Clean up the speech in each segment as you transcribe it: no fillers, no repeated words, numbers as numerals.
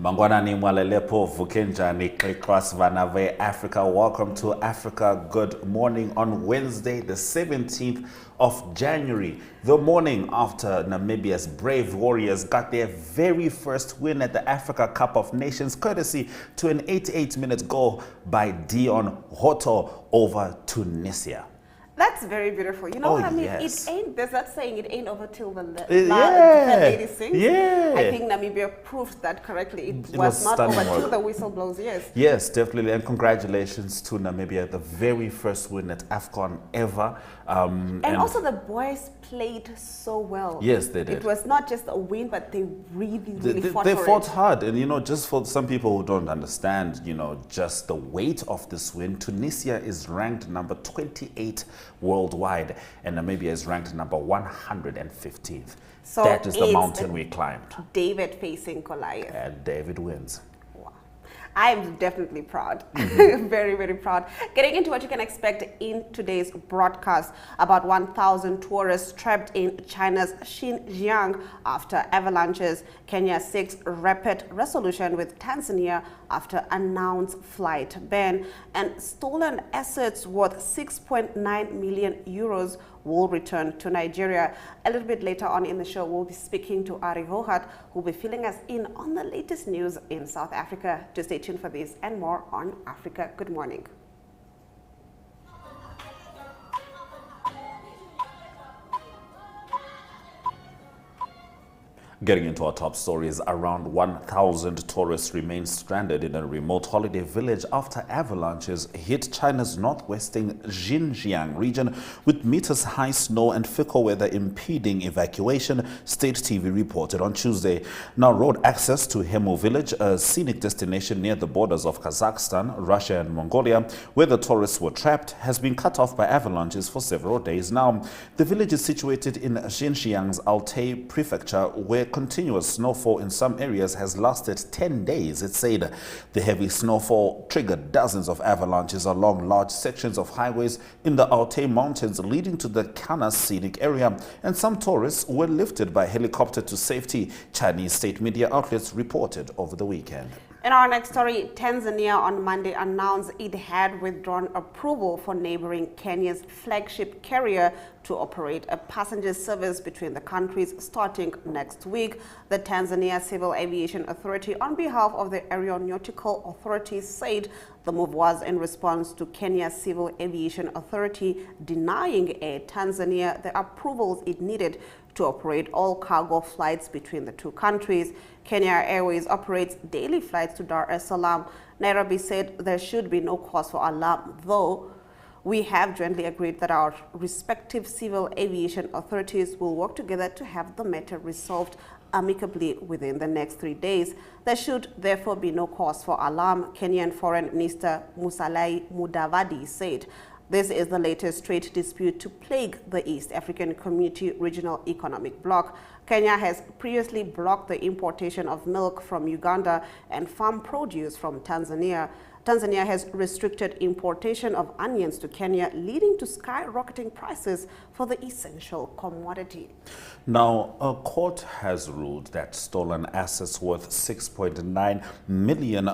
Mangwanani mwalelepo vukenjani klikwas vanave Africa. Welcome to Africa Good Morning on Wednesday, the 17th of January, the morning after Namibia's brave warriors got their very first win at the Africa Cup of Nations, courtesy to an 88-minute goal by Dion Hoto over Tunisia. That's very beautiful. You know what I mean? Yes. It ain't, there's that saying, it ain't over till the lady sings. Yeah. I think Namibia proved that correctly. It was not over till the whistle blows, yes. Yes, definitely. And congratulations to Namibia, the very first win at AFCON ever. And also the boys played so well. Yes, they did. It was not just a win, but they really fought for it. They fought hard. And, you know, just for some people who don't understand, you know, just the weight of this win, Tunisia is ranked number 28 worldwide, and Namibia is ranked number 115th. So that is the mountain we climbed. David facing Goliath. And David wins. I'm definitely proud. Very, very proud. Getting into what you can expect in today's broadcast. About 1,000 tourists trapped in China's Xinjiang after avalanches. Kenya seeks rapid resolution with Tanzania after announced flight ban. And stolen assets worth 6.9 million euros will return to Nigeria. A little bit later on in the show, we'll be speaking to Ari Hohat, who will be filling us in on the latest news in South Africa. To stay tuned for this and more on Africa Good Morning. Getting into our top stories, around 1,000 tourists remain stranded in a remote holiday village after avalanches hit China's northwestern Xinjiang region, with meters-high snow and fickle weather impeding evacuation, state TV reported on Tuesday. Now, road access to Hemu village, a scenic destination near the borders of Kazakhstan, Russia and Mongolia, where the tourists were trapped, has been cut off by avalanches for several days now. The village is situated in Xinjiang's Altai prefecture, where continuous snowfall in some areas has lasted 10 days, it said. The heavy snowfall triggered dozens of avalanches along large sections of highways in the Altai Mountains leading to the Kana scenic area, and some tourists were lifted by helicopter to safety, Chinese state media outlets reported over the weekend. In our next story, Tanzania on Monday announced it had withdrawn approval for neighboring Kenya's flagship carrier to operate a passenger service between the countries starting next week. The Tanzania Civil Aviation Authority, on behalf of the Aeronautical Authority, said the move was in response to Kenya's Civil Aviation Authority denying Air Tanzania the approvals it needed to operate all cargo flights between the two countries. Kenya Airways operates daily flights to Dar es Salaam. Nairobi said there should be no cause for alarm, though we have jointly agreed that our respective civil aviation authorities will work together to have the matter resolved amicably within the next 3 days. There should therefore be no cause for alarm, Kenyan Foreign Minister Musalia Mudavadi said. This is the latest trade dispute to plague the East African Community Regional Economic Bloc. Kenya has previously blocked the importation of milk from Uganda and farm produce from Tanzania. Tanzania has restricted importation of onions to Kenya, leading to skyrocketing prices for the essential commodity. Now, a court has ruled that stolen assets worth £6.9 million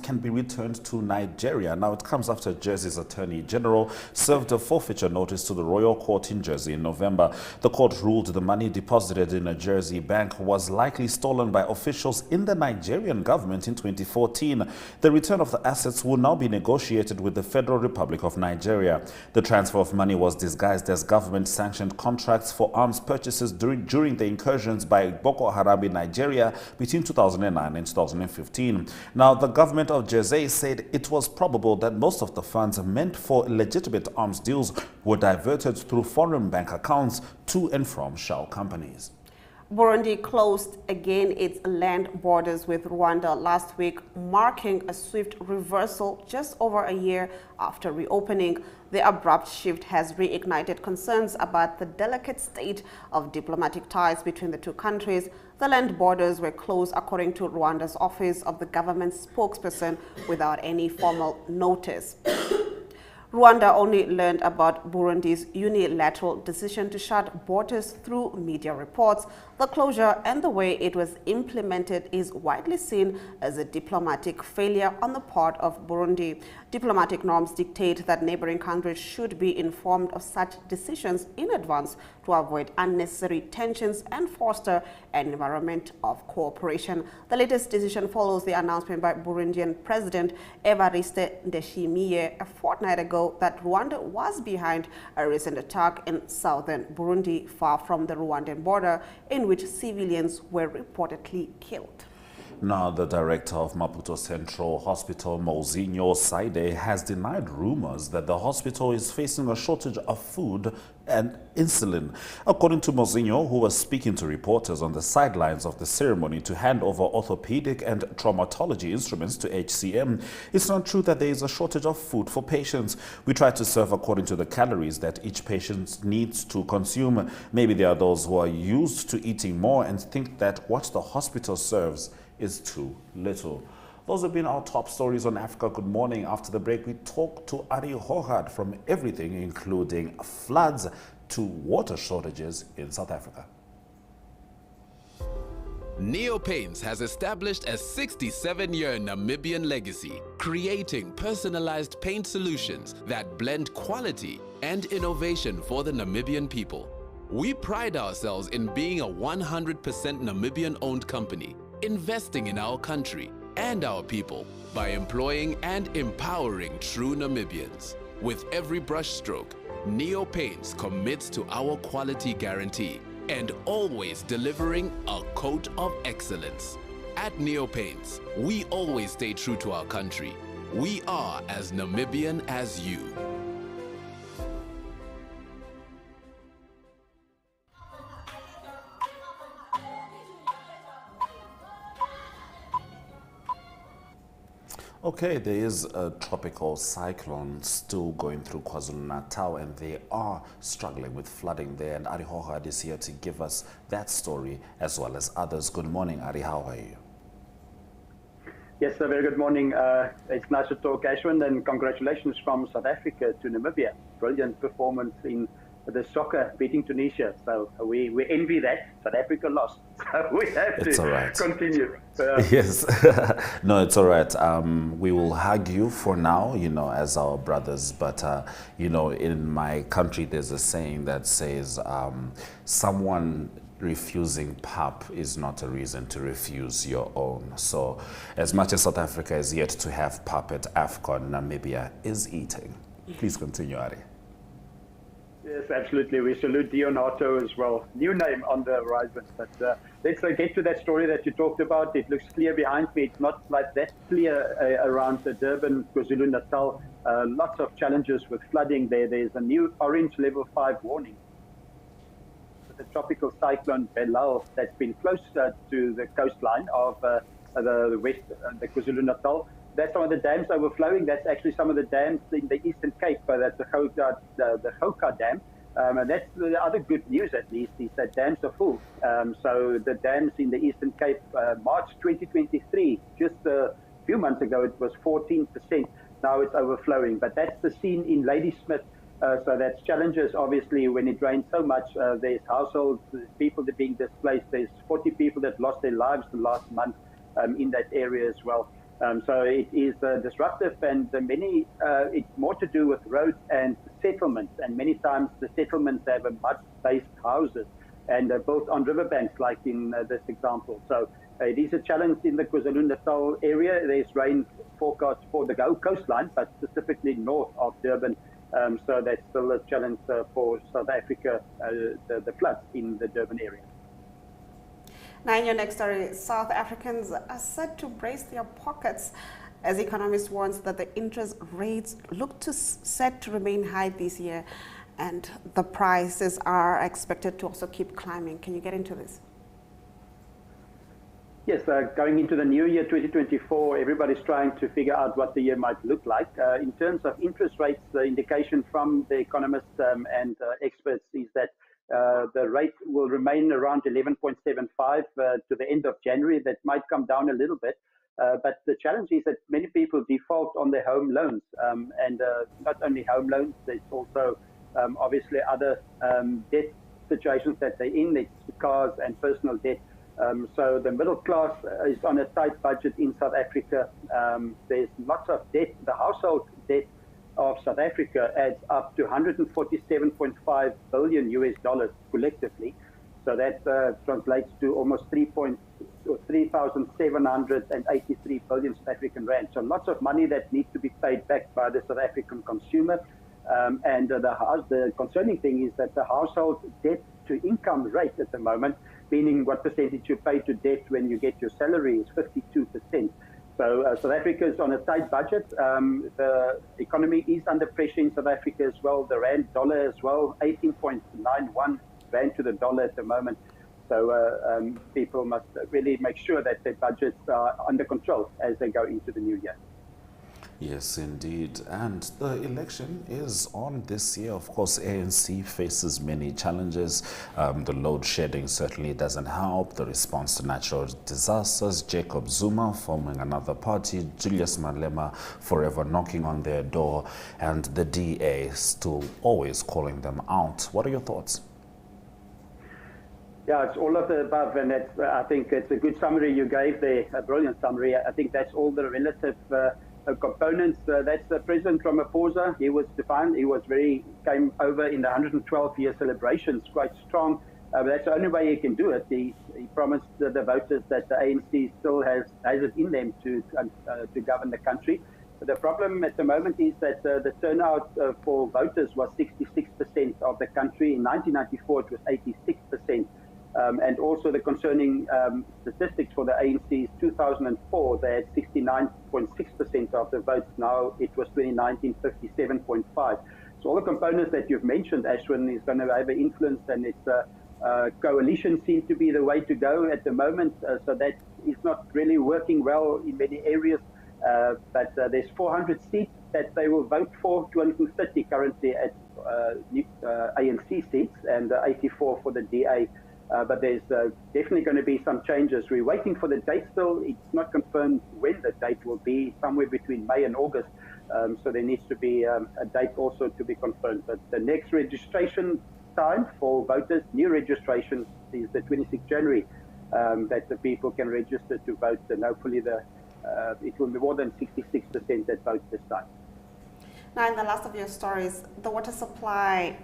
can be returned to Nigeria. Now, it comes after Jersey's Attorney General served a forfeiture notice to the Royal Court in Jersey in November. The court ruled the money deposited in a Jersey bank was likely stolen by officials in the Nigerian government in 2014. The return of the assets will now be negotiated with the Federal Republic of Nigeria. The transfer of money was disguised as government-sanctioned contracts for arms purchases during the incursions by Boko Haram in Nigeria between 2009 and 2015. Now, the government of Jersey said it was probable that most of the funds meant for legitimate arms deals were diverted through foreign bank accounts to and from shell companies. Burundi closed again its land borders with Rwanda last week, marking a swift reversal just over a year after reopening. The abrupt shift has reignited concerns about the delicate state of diplomatic ties between the two countries. The land borders were closed, according to Rwanda's office of the government spokesperson, without any formal notice. Rwanda only learned about Burundi's unilateral decision to shut borders through media reports. The closure and the way it was implemented is widely seen as a diplomatic failure on the part of Burundi. Diplomatic norms dictate that neighboring countries should be informed of such decisions in advance to avoid unnecessary tensions and foster an environment of cooperation. The latest decision follows the announcement by Burundian President Evariste Ndayishimiye a fortnight ago that Rwanda was behind a recent attack in southern Burundi, far from the Rwandan border, in which civilians were reportedly killed. Now, the director of Maputo Central Hospital, Mozinho Saide, has denied rumors that the hospital is facing a shortage of food and insulin. According to Mozinho, who was speaking to reporters on the sidelines of the ceremony to hand over orthopedic and traumatology instruments to HCM, it's not true that there is a shortage of food for patients. We try to serve according to the calories that each patient needs to consume. Maybe there are those who are used to eating more and think that what the hospital serves is too little. Those have been our top stories on Africa Good Morning. After the break, we talk to Ari Hohad from everything, including floods to water shortages in South Africa. Neopaints has established a 67-year Namibian legacy, creating personalized paint solutions that blend quality and innovation for the Namibian people. We pride ourselves in being a 100% Namibian-owned company, investing in our country and our people by employing and empowering true Namibians. With every brushstroke, Neopaints commits to our quality guarantee and always delivering a coat of excellence. At Neopaints, we always stay true to our country. We are as Namibian as you. Okay, there is a tropical cyclone still going through KwaZulu-Natal, and they are struggling with flooding there. And Ari Hohad is here to give us that story as well as others. Good morning, Ari. How are you? Yes, a very good morning. It's nice to talk, Ashwin, and congratulations from South Africa to Namibia. Brilliant performance in the soccer beating Tunisia. So we envy that. South Africa lost. So we have to continue. Yes. No, it's all right. We will hug you for now, as our brothers. But, in my country, there's a saying that says someone refusing pap is not a reason to refuse your own. So as much as South Africa is yet to have pap at AFCON, Namibia is eating. Please continue, Ari. Yes, absolutely. We salute Dionato as well. New name on the horizon. But let's get to that story that you talked about. It looks clear behind me. It's not like that clear around Durban, KwaZulu-Natal. Lots of challenges with flooding there. There's a new orange level 5 warning. The tropical cyclone Belal that's been close to the coastline of the west, the KwaZulu-Natal. That's some of the dams overflowing. That's actually some of the dams in the Eastern Cape. That's the Gouka Dam. And that's the other good news, at least, is that dams are full. So the dams in the Eastern Cape, March 2023, just a few months ago, it was 14%. Now it's overflowing. But that's the scene in Ladysmith. So that's challenges, obviously, when it rains so much. There's households, people that are being displaced. There's 40 people that lost their lives the last month in that area as well. So it is disruptive, and it's more to do with roads and settlements. And many times the settlements have a mud-based houses and built on riverbanks, like in this example. So it is a challenge in the KwaZulu-Natal area. There's rain forecast for the coastline, but specifically north of Durban. So that's still a challenge for South Africa, the floods in the Durban area. Now, in your next story, South Africans are set to brace their pockets as economists warns that the interest rates look set to remain high this year, and the prices are expected to also keep climbing. Can you get into this? Yes, going into the new year 2024, everybody's trying to figure out what the year might look like. In terms of interest rates, the indication from the economists and experts is that the rate will remain around 11.75 to the end of January. That might come down a little bit. But the challenge is that many people default on their home loans, and not only home loans, there's also obviously other debt situations that they're in. It's cars and personal debt. So the middle class is on a tight budget in South Africa. There's lots of debt. The household debt of South Africa adds up to 147.5 billion US dollars collectively. So that translates to almost 3,783 billion South African rand. So lots of money that needs to be paid back by the South African consumer. And the concerning thing is that the household debt to income rate at the moment, meaning what percentage you pay to debt when you get your salary, is 52%. So South Africa is on a tight budget. The economy is under pressure in South Africa as well. The rand dollar as well, 18.91 rand to the dollar at the moment. So people must really make sure that their budgets are under control as they go into the new year. Yes, indeed. And the election is on this year. Of course, ANC faces many challenges. The load shedding certainly doesn't help. The response to natural disasters, Jacob Zuma forming another party, Julius Malema forever knocking on their door, and the DA still always calling them out. What are your thoughts? Yeah, it's all of the above, and that's, I think it's a good summary you gave there, a brilliant summary. I think that's all the relative components. That's the President Ramaphosa. He was defined. He came over in the 112-year celebrations quite strong. That's the only way he can do it. He promised the voters that the ANC still has it in them to govern the country. But the problem at the moment is that the turnout for voters was 66% of the country. In 1994, it was 86%. And also the concerning statistics for the ANC is 2004, they had 69.6% of the votes. Now it was 2019, 57.5. So all the components that you've mentioned, Ashwin, is going to have an influence, and it's coalition seems to be the way to go at the moment. So that is not really working well in many areas. But there's 400 seats that they will vote for, 230 currently at ANC seats, and 84 for the DA. But there's definitely going to be some changes. We're waiting for the date still. It's not confirmed when the date will be, somewhere between May and August. So there needs to be a date also to be confirmed. But the next registration time for voters, new registration, is the 26th January, that the people can register to vote. And hopefully it will be more than 66% that vote this time. Now, in the last of your stories, the water supply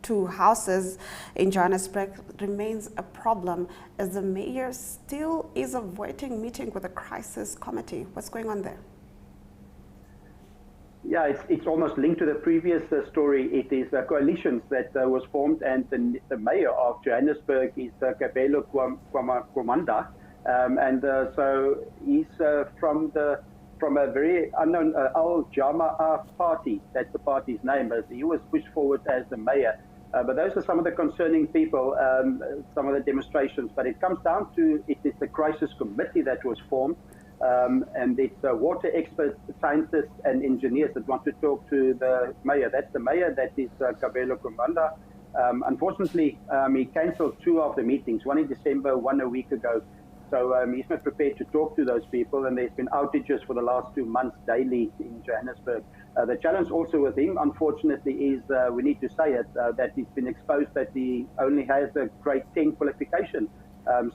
to houses in Johannesburg remains a problem as the mayor still is avoiding meeting with the crisis committee. What's going on there? Yeah, it's almost linked to the previous story. It is coalitions that was formed, and the mayor of Johannesburg is Kabelo Kwamanda, and so he's from a very unknown Al Jamaa party. That's the party's name. As he was pushed forward as the mayor. But those are some of the concerning people, some of the demonstrations. But it comes down to, it is the crisis committee that was formed, and it's water experts, scientists and engineers that want to talk to the mayor. That's the mayor, that is Kabelo Kwamanda. Unfortunately, he cancelled 2 of the meetings, one in December, one a week ago. So he's not prepared to talk to those people, and there's been outages for the last 2 months daily in Johannesburg. The challenge also with him, unfortunately, is, we need to say it, that he's been exposed that he only has a grade 10 qualification.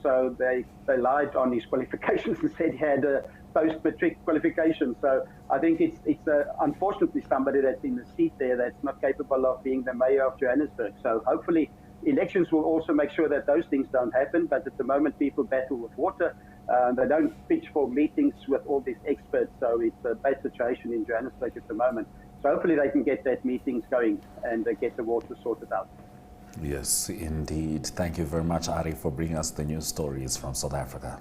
So they lied on his qualifications and said he had a post-matric qualification. So I think it's unfortunately somebody that's in the seat there that's not capable of being the mayor of Johannesburg. So hopefully elections will also make sure that those things don't happen. But at the moment, people battle with water. They don't pitch for meetings with all these experts. So it's a bad situation in Johannesburg at the moment. So hopefully they can get that meetings going and get the water sorted out. Yes, indeed. Thank you very much, Ari, for bringing us the news stories from South Africa.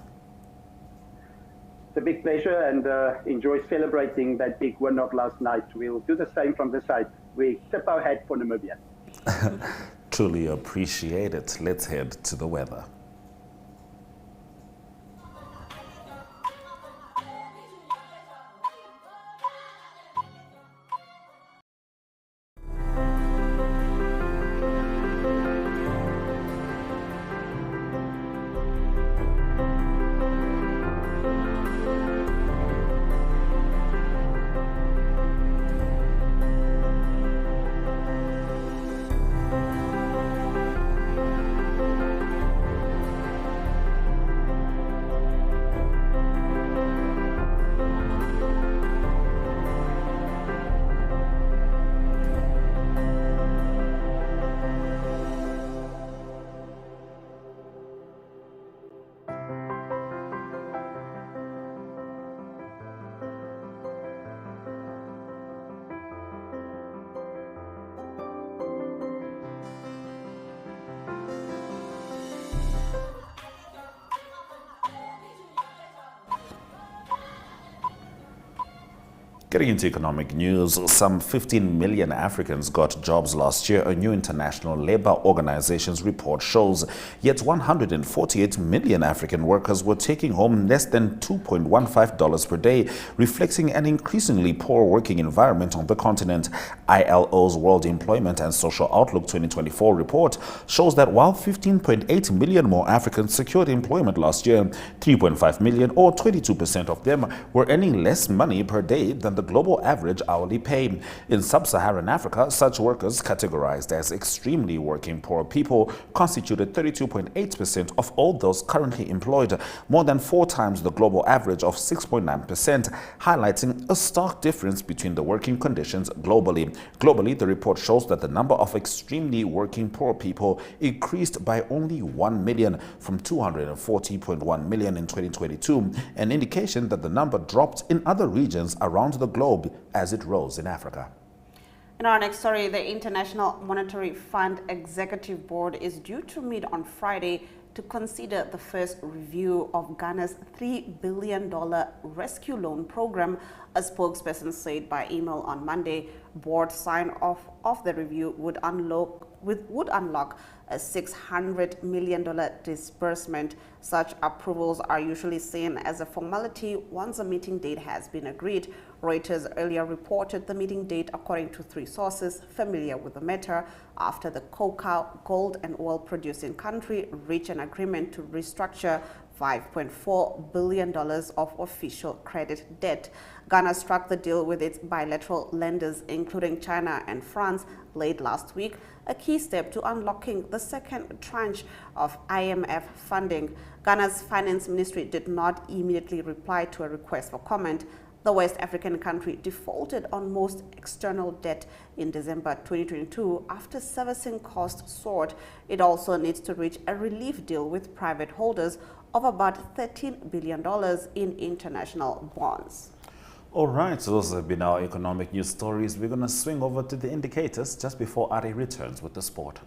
It's a big pleasure, and enjoy celebrating that big win of last night. We'll do the same from this side. We tip our hat for Namibia. Truly appreciate it. Let's head to the weather. Getting into economic news, some 15 million Africans got jobs last year, a new International Labour Organization's report shows. Yet 148 million African workers were taking home less than $2.15 per day, reflecting an increasingly poor working environment on the continent. ILO's World Employment and Social Outlook 2024 report shows that while 15.8 million more Africans secured employment last year, 3.5 million, or 22% of them, were earning less money per day than the global average hourly pay. In sub-Saharan Africa, such workers, categorized as extremely working poor people, constituted 32.8% of all those currently employed, more than 4 times the global average of 6.9%, highlighting a stark difference between the working conditions globally. Globally, the report shows that the number of extremely working poor people increased by only 1 million from 240.1 million in 2022, an indication that the number dropped in other regions around the globe as it rose in Africa. In our next story, the International Monetary Fund Executive Board is due to meet on Friday to consider the first review of Ghana's $3 billion rescue loan program, a spokesperson said by email on Monday. Board sign-off of the review would unlock a $600 million disbursement. Such approvals are usually seen as a formality once a meeting date has been agreed. Reuters earlier reported the meeting date, according to 3 sources familiar with the matter, after the cocoa, gold and oil producing country reached an agreement to restructure $5.4 billion of official credit debt. Ghana struck the deal with its bilateral lenders, including China and France, late last week, a key step to unlocking the second tranche of IMF funding. Ghana's finance ministry did not immediately reply to a request for comment. The West African country defaulted on most external debt in December 2022 after servicing costs soared. It also needs to reach a relief deal with private holders of about $13 billion in international bonds. All right, so those have been our economic news stories. We're going to swing over to the indicators just before Ari returns with the sport.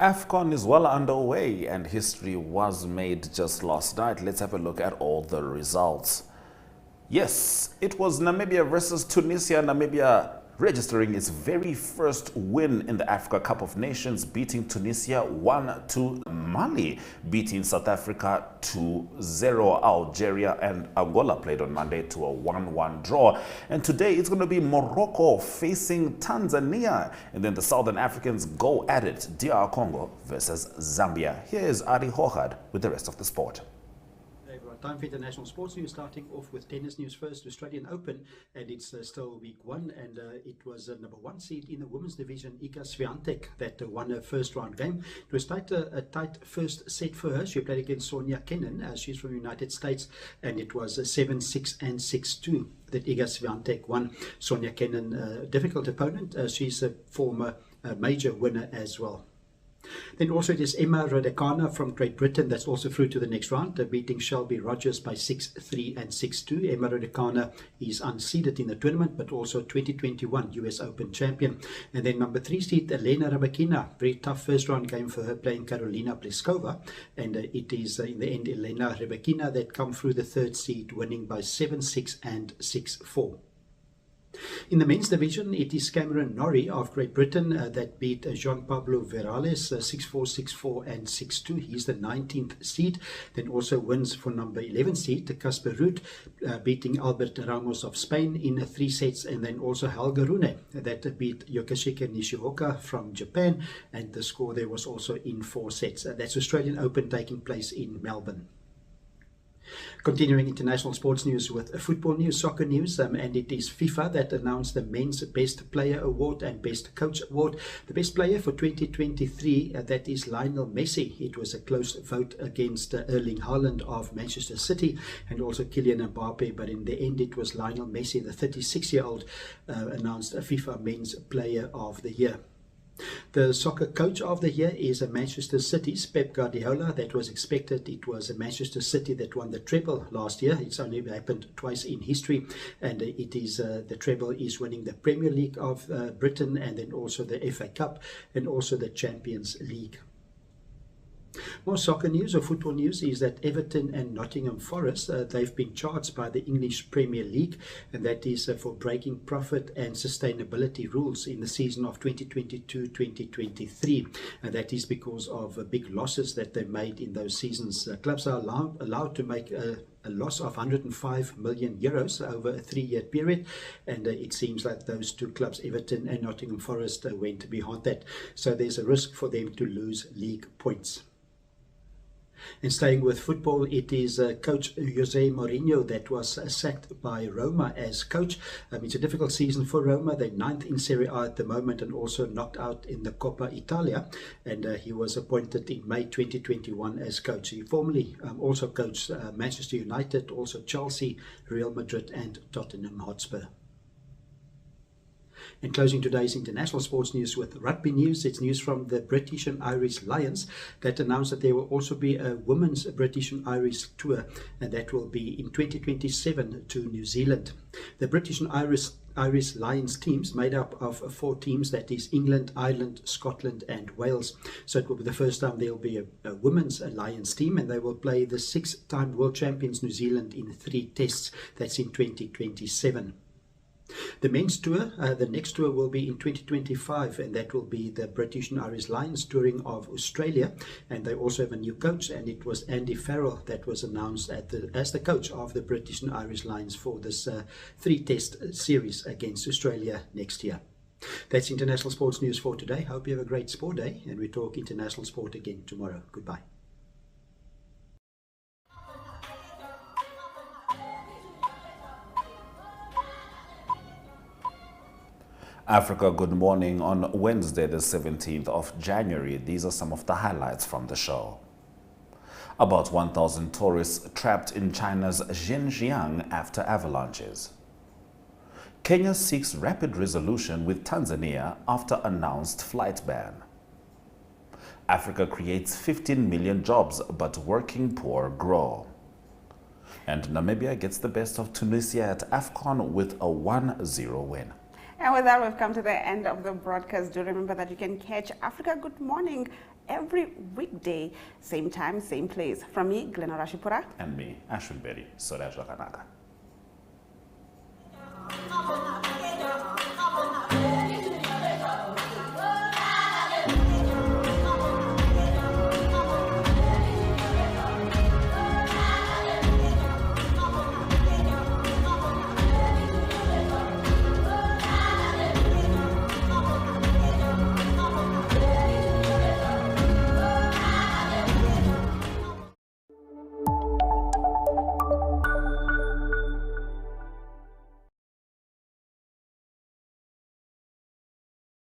AFCON is well underway and history was made just last night. Let's have a look at all the results. Yes, it was Namibia versus Tunisia. Namibia registering its very first win in the Africa Cup of Nations, beating Tunisia 1-2. Mali beating South Africa 2-0. Algeria and Angola played on Monday to a 1-1 draw. And today it's going to be Morocco facing Tanzania. And then the Southern Africans go at it, DR Congo versus Zambia. Here is Ari Hochad with the rest of the sport. Time for international sports news, starting off with tennis news first. Australian Open, and it's still week 1, and it was number 1 seed in the women's division, Iga Swiatek, that won her first round game. It was a tight first set for her. She played against Sonia Kennan. She's from the United States, and it was 7-6 and 6-2 that Iga Swiatek won. Sonia Kennan, difficult opponent. She's a former major winner as well. Then also it is Emma Raducanu from Great Britain that's also through to the next round, beating Shelby Rogers by 6-3 and 6-2. Emma Raducanu is unseeded in the tournament, but also 2021 US Open champion. And then number 3 seed Elena Rybakina, very tough first round game for her playing Karolina Pliskova, and it is in the end Elena Rybakina that come through the 3rd seed, winning by 7-6 and 6-4. In the men's division, it is Cameron Norrie of Great Britain that beat Jean Pablo Verales 6-4, 6-4 and 6-2. He's the 19th seed. Then also wins for number 11 seed Casper Ruud, beating Albert Ramos of Spain in 3 sets. And then also Helga Rune that beat Yoshihiko Nishioka from Japan, and the score there was also in 4 sets. That's Australian Open taking place in Melbourne. Continuing international sports news with football news, soccer news, and it is FIFA that announced the men's Best Player Award and Best Coach Award. The best player for 2023, that is Lionel Messi. It was a close vote against Erling Haaland of Manchester City and also Kylian Mbappe, but in the end it was Lionel Messi, the 36-year-old, announced a FIFA Men's Player of the Year. The soccer coach of the year is Manchester City's Pep Guardiola. That was expected. It was Manchester City that won the treble last year. It's only happened twice in history, and it is the treble is winning the Premier League of Britain, and then also the FA Cup and also the Champions League. More soccer news or football news is that Everton and Nottingham Forest, they've been charged by the English Premier League, and that is for breaking profit and sustainability rules in the season of 2022-2023. And that is because of big losses that they made in those seasons. Clubs are allowed to make a loss of 105 million euros over a 3-year period, and it seems like those 2 clubs, Everton and Nottingham Forest, went behind that. So there's a risk for them to lose league points. And staying with football, it is coach Jose Mourinho that was sacked by Roma as coach. It's a difficult season for Roma. They're 9th in Serie A at the moment and also knocked out in the Coppa Italia. And he was appointed in May 2021 as coach. He formerly also coached Manchester United, also Chelsea, Real Madrid and Tottenham Hotspur. And closing today's international sports news with rugby news, it's news from the British and Irish Lions that announced that there will also be a women's British and Irish tour, and that will be in 2027 to New Zealand. The British and Irish Lions teams made up of 4 teams, that is England, Ireland, Scotland and Wales. So it will be the first time there will be a women's Lions team, and they will play the 6-time world champions New Zealand in 3 tests. That's in 2027. The men's tour, the next tour will be in 2025, and that will be the British and Irish Lions touring of Australia, and they also have a new coach, and it was Andy Farrell that was announced as the coach of the British and Irish Lions for this 3-test series against Australia next year. That's international sports news for today. Hope you have a great sport day, and we talk international sport again tomorrow. Goodbye. Africa, good morning on Wednesday, the 17th of January. These are some of the highlights from the show. About 1,000 tourists trapped in China's Xinjiang after avalanches. Kenya seeks rapid resolution with Tanzania after announced flight ban. Africa creates 15 million jobs, but working poor grow. And Namibia gets the best of Tunisia at AFCON with a 1-0 win. And with that, we've come to the end of the broadcast. Do remember that you can catch Africa Good Morning every weekday, same time, same place. From me, Glenn Rashipura. And me, Ashwin Berry. Soraja Kanaka.